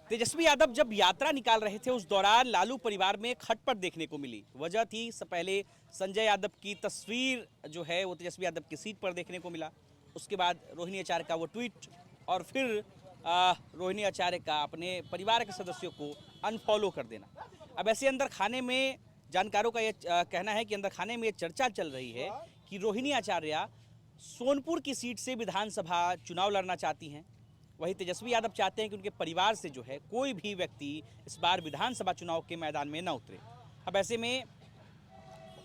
तेजस्वी यादव जब यात्रा निकाल रहे थे उस दौरान लालू परिवार में खटपट देखने को मिली। वजह थी पहले संजय यादव की तस्वीर जो है वो तेजस्वी यादव की सीट पर देखने को मिला। उसके बाद रोहिणी आचार्य का वो ट्वीट और फिर रोहिणी आचार्य का अपने परिवार के सदस्यों को अनफॉलो कर देना। अब ऐसे अंदर खाने में जानकारों का ये कहना है कि अंदर खाने में ये चर्चा चल रही है कि रोहिणी आचार्य सोनपुर की सीट से विधानसभा चुनाव लड़ना चाहती हैं। वहीं तेजस्वी यादव चाहते हैं कि उनके परिवार से जो है कोई भी व्यक्ति इस बार विधानसभा चुनाव के मैदान में न उतरे। अब ऐसे में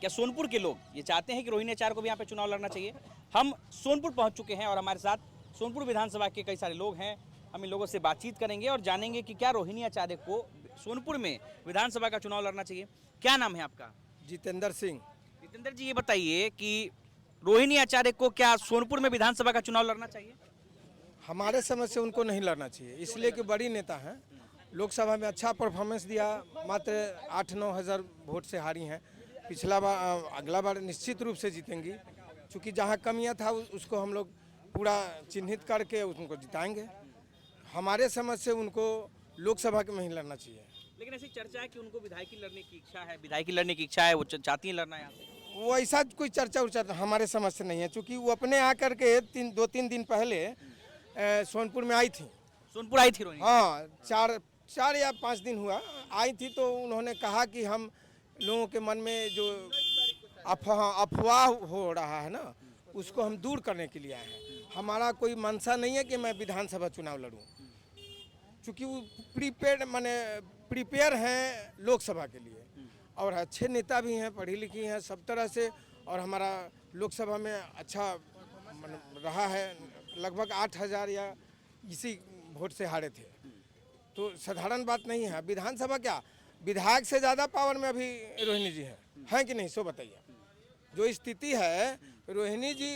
क्या सोनपुर के लोग ये चाहते हैं कि रोहिणी आचार्य को भी यहाँ पे चुनाव लड़ना चाहिए? हम सोनपुर पहुँच चुके हैं और हमारे साथ सोनपुर विधानसभा के कई सारे लोग हैं। हम इन लोगों से बातचीत करेंगे और जानेंगे कि क्या रोहिणी आचार्य को सोनपुर में विधानसभा का चुनाव लड़ना चाहिए। क्या नाम है आपका? जितेंद्र सिंह। जितेंद्र जी, ये बताइए कि रोहिणी आचार्य को क्या सोनपुर में विधानसभा का चुनाव लड़ना चाहिए? हमारे समझ से उनको नहीं लड़ना चाहिए, इसलिए कि बड़ी नेता हैं, लोकसभा में अच्छा परफॉर्मेंस दिया, मात्र 8-9 हज़ार वोट से हारी हैं। पिछला बार अगला बार निश्चित रूप से जीतेंगी, क्योंकि जहां कमियां था उसको हम लोग पूरा चिन्हित करके उनको जिताएंगे। हमारे समझ से उनको लोकसभा में ही लड़ना चाहिए। लेकिन ऐसी चर्चा है कि उनको विधायकी लड़ने की इच्छा है, विधायकी लड़ने की इच्छा है, वो चाहती हैं लड़ना यहाँ से। वो ऐसा कोई चर्चा उर्चा हमारे समझ से नहीं है, क्योंकि वो अपने आकर के 2-3 दिन पहले सोनपुर में आई थी। सोनपुर आई थी रोहिणी? हाँ, 4 या 5 दिन हुआ आई थी, तो उन्होंने कहा कि हम लोगों के मन में जो अफवाह हो रहा है ना, उसको हम दूर करने के लिए आए हैं। हमारा कोई मंशा नहीं है कि मैं विधानसभा चुनाव लड़ूं, क्योंकि वो प्रिपेयर हैं लोकसभा के लिए और अच्छे नेता भी हैं, पढ़ी लिखी हैं सब तरह से, और हमारा लोकसभा में अच्छा रहा है। लगभग 8,000 या इसी वोट से हारे थे, तो साधारण बात नहीं है। विधानसभा क्या, विधायक से ज़्यादा पावर में अभी रोहिणी जी हैं कि नहीं, सो बताइए। जो स्थिति है, रोहिणी जी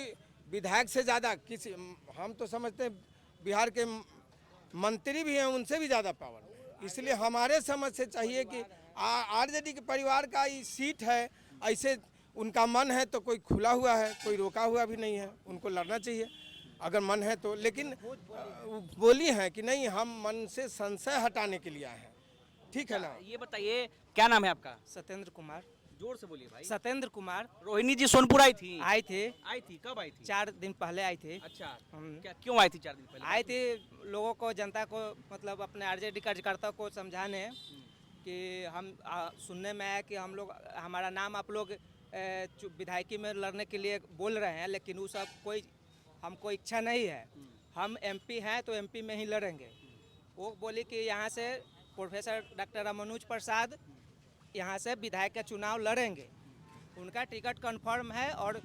विधायक से ज़्यादा किसी, हम तो समझते हैं बिहार के मंत्री भी हैं, उनसे भी ज़्यादा पावर में। इसलिए हमारे समझ से चाहिए कि आरजेडी के परिवार का ये सीट है, ऐसे उनका मन है तो कोई खुला हुआ है, कोई रोका हुआ भी नहीं है, उनको लड़ना चाहिए अगर मन है तो। लेकिन बोली है कि नहीं, हम मन से संशय हटाने के लिए आए हैं, ठीक है ना। ये बताइए, क्या नाम है आपका? सत्येंद्र कुमार। जोर से बोलिए भाई। सत्येंद्र कुमार। रोहिणी जी सोनपुर आई थी? आई थे। आई थी, कब आई थी? 4 दिन पहले आई थे। अच्छा, क्या क्यों आई थी 4 दिन पहले? आई थी लोगों को, जनता को, मतलब अपने आरजेडी कार्यकर्ता को समझाने कि हम सुनने में आया कि हम लोग, हमारा नाम आप लोग विधायकी में लड़ने के लिए बोल रहे हैं, लेकिन वो सब कोई हमको इच्छा नहीं है। हम एमपी हैं तो एमपी में ही लड़ेंगे। वो बोली कि यहाँ से प्रोफेसर डॉक्टर रामानुज प्रसाद यहाँ से विधायक का चुनाव लड़ेंगे, उनका टिकट कंफर्म है और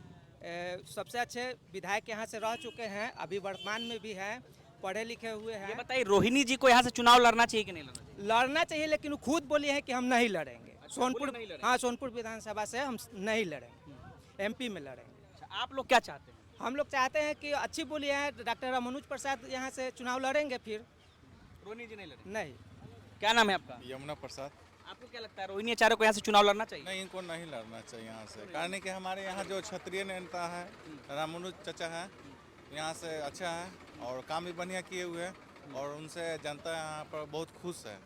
सबसे अच्छे विधायक यहाँ से रह चुके हैं, अभी वर्तमान में भी हैं, पढ़े लिखे हुए हैं। ये बताइए, रोहिणी जी को यहाँ से चुनाव लड़ना चाहिए कि नहीं लड़ना चाहिए? लड़ना चाहिए, लेकिन वो खुद बोली है कि हम नहीं लड़ेंगे। अच्छा, सोनपुर नहीं लड़ेंगे। हाँ, सोनपुर विधानसभा से हम नहीं लड़ेंगे, एमपी में लड़ेंगे। अच्छा, आप लोग क्या चाहते हैं? हम लोग चाहते हैं कि अच्छी बोली है, डॉक्टर रामानुज प्रसाद यहाँ से चुनाव लड़ेंगे, फिर रोहिणी जी नहीं लड़ेंगे? नहीं। क्या नाम है आपका? यमुना प्रसाद। आपको क्या लगता है, रोहिणी आचार्य को यहाँ से चुनाव लड़ना चाहिए? नहीं, इनको नहीं लड़ना चाहिए यहाँ से, कारण कि हमारे यहाँ जो क्षत्रिय नेता है रामानुज चाचा है, यहाँ से अच्छा है और काम भी बढ़िया किए हुए हैं, और उनसे जनता यहाँ पर बहुत खुश है,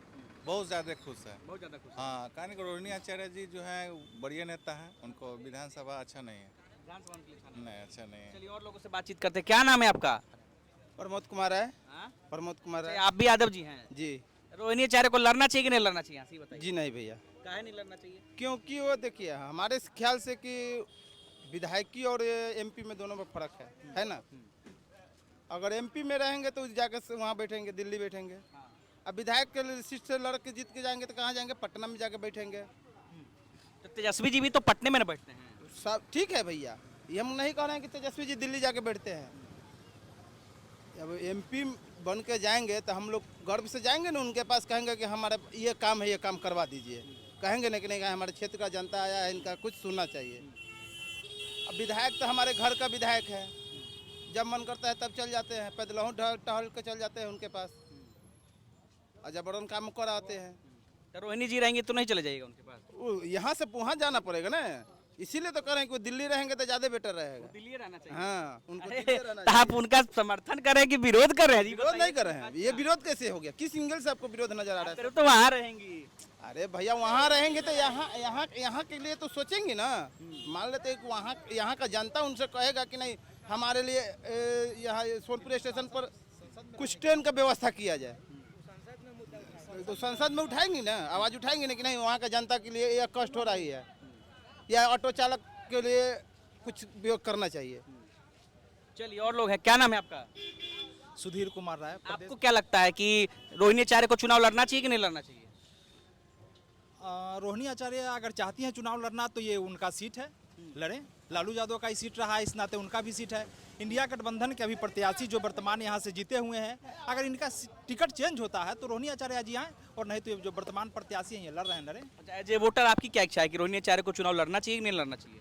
बहुत ज़्यादा खुश है। बहुत ज़्यादा खुश। हाँ, कारण कि रोहिणी आचार्य जी जो है बढ़िया नेता है, उनको विधानसभा अच्छा नहीं है। विधानसभा के लिए अच्छा नहीं, अच्छा नहीं है। चलिए और लोगों से बातचीत करते हैं। क्या नाम है आपका? प्रमोद कुमार है। हाँ? प्रमोद कुमार है अच्छा, आप भी यादव जी हैं? जी। रोहिणी आचार्य को लड़ना चाहिए कि नहीं लड़ना चाहिए, ऐसे ही बताइए। जी नहीं भैया, काहे नहीं लड़ना चाहिए? क्योंकि वो देखिए, हमारे ख्याल से कि विधायकी और एमपी में दोनों में फर्क है ना। अगर एमपी में रहेंगे तो जाकर से वहाँ बैठेंगे, दिल्ली बैठेंगे। अब विधायक के सीट से लड़ के जीत के जाएंगे तो कहाँ जाएंगे, पटना में जाके बैठेंगे। तो तेजस्वी जी भी तो पटने में न बैठते हैं। सब ठीक है भैया, ये हम नहीं कह रहे हैं कि तेजस्वी जी दिल्ली जाके बैठते हैं। अब एमपी बन के जाएंगे तो हम लोग गर्व से जाएंगे ना उनके पास, कहेंगे कि हमारा ये काम है, ये काम करवा दीजिए, कहेंगे ना कि नहीं, हमारे क्षेत्र का जनता आया है, इनका कुछ सुनना चाहिए। अब विधायक तो हमारे घर का विधायक है, जब मन करता है तब चल जाते हैं, पैदल टहल के चल जाते हैं उनके पास, और जबरन काम कराते हैं। तो रोहिणी जी रहेंगे तो नहीं चले जाइएगा उनके पास? यहाँ से वहाँ जाना पड़ेगा ना, इसीलिए तो कह रहे हैं कि वो दिल्ली रहेंगे तो ज़्यादा बेटर रहेगा। दिल्ली रहना चाहिए। हाँ, उनको अरे, दिल्ली रहना तो आप उनका समर्थन कर रहे हैं कि विरोध कर रहे हैं जी? विरोध नहीं कर रहे हैं। ये विरोध कैसे हो गया? किस एंगल से आपको विरोध नजर आ रहा है? फिर तो वहाँ रहेंगी। अरे भैया वहाँ रहेंगे तो यहाँ के लिए तो सोचेंगे ना। मान लेते हैं कि यहाँ का जनता उनसे कहेगा कि नहीं हमारे लिए यहाँ सोनपुर स्टेशन पर कुछ ट्रेन का व्यवस्था किया जाए, तो संसद में उठाएंगे ना, आवाज़ उठाएंगे ना कि नहीं वहाँ का जनता के लिए यह कष्ट हो रही है, या ऑटो चालक के लिए कुछ भी करना चाहिए। चलिए, और लोग हैं। क्या नाम है आपका? सुधीर कुमार राय। आपको क्या लगता है कि रोहिणी आचार्य को चुनाव लड़ना चाहिए कि नहीं लड़ना चाहिए? रोहिणी आचार्य अगर चाहती हैं चुनाव लड़ना तो ये उनका सीट है, लड़ें। लालू यादव का ही सीट रहा है, इस नाते उनका भी सीट है। इंडिया गठबंधन के अभी प्रत्याशी जो वर्तमान यहाँ से जीते हुए हैं, अगर इनका टिकट चेंज होता है तो रोहिणी आचार्य जी आए, और नहीं तो ये जो वर्तमान प्रत्याशी हैं ये लड़ रहे हैं, लड़ें। अच्छा, एज ए वोटर आपकी क्या इच्छा है कि रोहिणी आचार्य को चुनाव लड़ना चाहिए कि नहीं लड़ना चाहिए?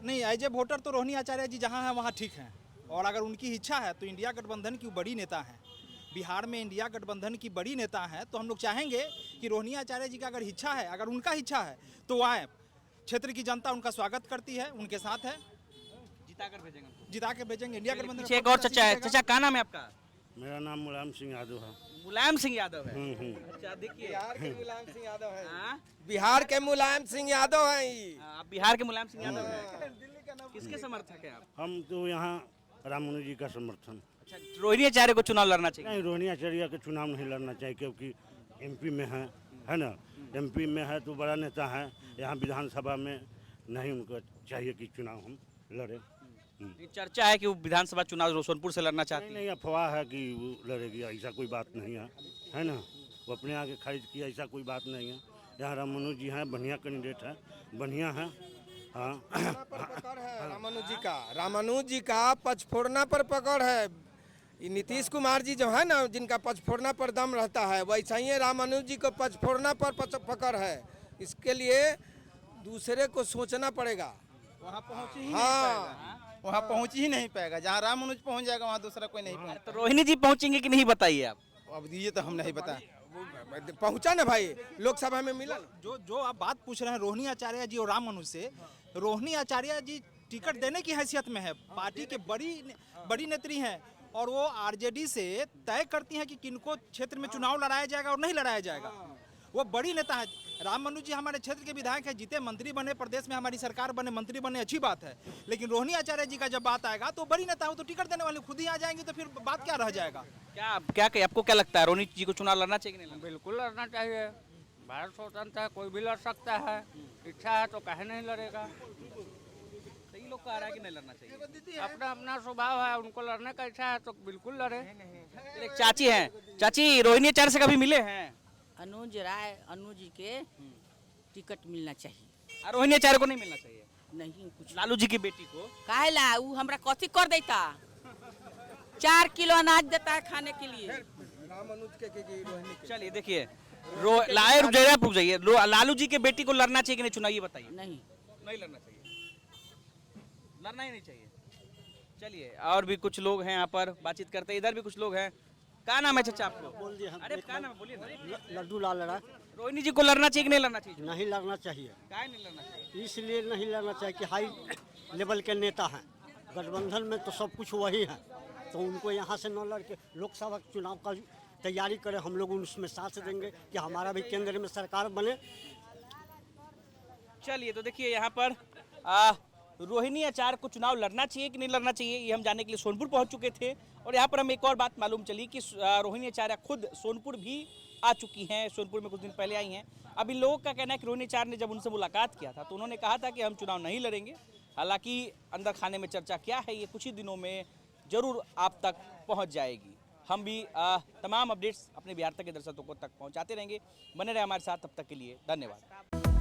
नहीं, एज ए वोटर तो रोहिणी आचार्य जी जहाँ हैं वहाँ ठीक हैं, और अगर उनकी इच्छा है तो इंडिया गठबंधन की बड़ी नेता हैं, बिहार में इंडिया गठबंधन की बड़ी नेता हैं, तो हम लोग चाहेंगे कि रोहिणी आचार्य जी का अगर इच्छा है, अगर उनका इच्छा है तो वो आए। क्षेत्र की जनता उनका स्वागत करती है, उनके साथ है, जिता के भेजेंगे। इंडिया गठबंधन पीछे एक और चचा है। चचा, क्या नाम है आपका? मेरा नाम मुलायम सिंह यादव है। मुलायम सिंह यादव है। अच्छा, देखिए, बिहार के मुलायम सिंह यादव है। हाँ? बिहार के मुलायम सिंह यादव है ये। आप बिहार के मुलायम सिंह यादव हैं। किसके समर्थक हैं आप? हम तो यहाँ राममनु जी का समर्थन। अच्छा, रोहिणी आचार्य को चुनाव लड़ना चाहिए? नहीं, रोहिणी आचार्य के चुनाव नहीं लड़ना चाहिए, क्योंकि एमपी में है ना। एमपी में है तो बड़ा नेता है, यहाँ विधानसभा में नहीं, उनको चाहिए कि चुनाव हम लड़े। ये चर्चा है कि वो विधानसभा चुनाव सोनपुर से लड़ना चाहती नहीं, है। अफवाह है कि वो लड़ेगी, ऐसा कोई बात नहीं है ना। वो अपने आगे खरीद की, ऐसा कोई बात नहीं है। यहाँ राममनु जी हैं, बढ़िया कैंडिडेट है, बढ़िया है। हाँ, पकड़ है रामानुज जी का पचफोड़ना पर पकड़ है। ये नीतीश कुमार जी जो है ना, जिनका पचफोड़ना पर दम रहता है, वैसा ही रामानुज जी को पचफोड़ना पर पकड़ है। इसके लिए दूसरे को सोचना पड़ेगा। वहाँ पहुँच ही नहीं पाएगा, वहाँ पहुँच ही नहीं पाएगा। जहाँ राममनुज पहुँच जाएगा वहाँ दूसरा कोई नहीं पहुँच। तो रोहिणी जी पहुंचेंगे कि नहीं, बताइए आप। अब ये तो हम नहीं बता। पहुंचा ना भाई, लोकसभा में मिला। जो आप बात पूछ रहे हैं रोहिणी आचार्य जी और राममनु से, रोहिणी आचार्य जी टिकट देने की हैसियत में है, पार्टी के बड़ी नेत्री हैं, और वो आरजेडी से तय करती हैं कि किनको क्षेत्र में चुनाव लड़ाया जाएगा और नहीं लड़ाया जाएगा। वो बड़ी नेता है। राममनु जी हमारे क्षेत्र के विधायक हैं, जीते मंत्री बने, प्रदेश में हमारी सरकार बने, मंत्री बने, अच्छी बात है। लेकिन रोहिणी आचार्य जी का जब बात आएगा तो बड़ी नेता हो तो टिकट देने वाले खुद ही आ जाएंगे, तो फिर बात क्या रह जाएगा। आपको क्या लगता है, रोहिणी जी को चुनाव लड़ना चाहिए कि नहीं? बिल्कुल लड़ना चाहिए। भारत स्वतंत्र है, कोई भी लड़ सकता है, इच्छा है तो कहे नहीं लड़ेगा। कई लोग कह रहा है कि नहीं लड़ना चाहिए। अपना अपना स्वभाव है, उनको लड़ने का इच्छा है तो बिल्कुल लड़े। एक चाची हैं। चाची, रोहिणी आचार्य से कभी मिले हैं? अनुज राय, अनुज जी के टिकट मिलना चाहिए। रोहिणी आचार्य को नहीं मिलना चाहिए? नहीं, कुछ लालू जी की बेटी को। काहे ला वो हमरा कथी कर देता, 4 किलो अनाज देता है खाने के लिए। रामानुज के रोहिणी के। चलिए, देखिए, रुक जाइए। लालू जी के बेटी को लड़ना चाहिए कि नहीं चुनाव, ये बताइए। नहीं, नहीं लड़ना चाहिए, लड़ना ही नहीं चाहिए। चलिए, और भी कुछ लोग हैं यहाँ पर, बातचीत करते हैं। इधर भी कुछ लोग हैं। क्या नाम है चाचा आपको? बोल दिए हम। अरे क्या नाम है, बोलिए ना। लड्डू लाल लड़ा। रोहिणी जी को लड़ना चाहिए कि नहीं लड़ना चाहिए? नहीं लड़ना चाहिए। काहे नहीं लड़ना चाहिए? इसलिए नहीं लड़ना चाहिए कि हाई लेवल के नेता हैं, गठबंधन में तो सब कुछ वही है, तो उनको यहाँ से न लड़के लोकसभा चुनाव का तैयारी करें। हम लोग उसमें साथ देंगे कि हमारा भी केंद्र में सरकार बने। चलिए, तो देखिए, यहाँ पर रोहिणी आचार्य को चुनाव लड़ना चाहिए कि नहीं लड़ना चाहिए, ये हम जानने के लिए सोनपुर पहुंच चुके थे। और यहाँ पर हम एक और बात मालूम चली कि रोहिणी आचार्य खुद सोनपुर भी आ चुकी हैं, सोनपुर में कुछ दिन पहले आई हैं। अब इन लोगों का कहना है कि रोहिणी आचार्य ने जब उनसे मुलाकात किया था तो उन्होंने कहा था कि हम चुनाव नहीं लड़ेंगे। हालांकि अंदर खाने में चर्चा क्या है, ये कुछ ही दिनों में जरूर आप तक पहुँच जाएगी। हम भी तमाम अपडेट्स अपने बिहार तक के दर्शकों तक पहुँचाते रहेंगे। बने रहे हमारे साथ, तब तक के लिए धन्यवाद।